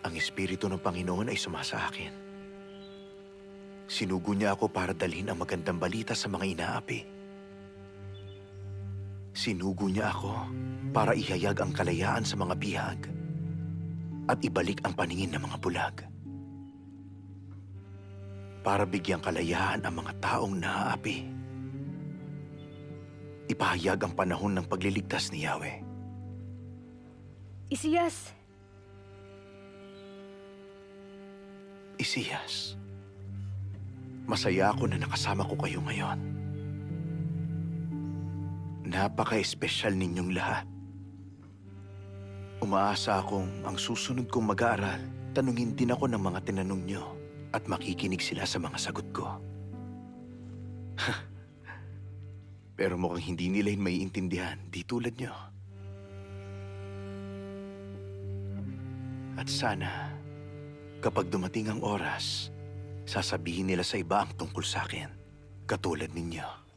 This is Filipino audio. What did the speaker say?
ang Espiritu ng Panginoon ay sumasa akin. Sinugo niya ako para dalhin ang magandang balita sa mga inaapi. Sinugo niya ako para ihayag ang kalayaan sa mga bihag at ibalik ang paningin ng mga bulag. Para bigyang kalayaan ang mga taong naaapi. Ipahayag ang panahon ng pagliligtas ni Yahweh. Isiyas, Isiyas, masaya ako na nakasama ko kayo ngayon. Napaka-espesyal ninyong lahat. Umaasa akong ang susunod kong mag-aaral, tanungin din ako ng mga tinanong nyo at makikinig sila sa mga sagot ko. Pero mukhang hindi nila yun maiintindihan, di tulad nyo. At sana, kapag dumating ang oras, sasabihin nila sa iba ang tungkol sa akin, katulad ninyo.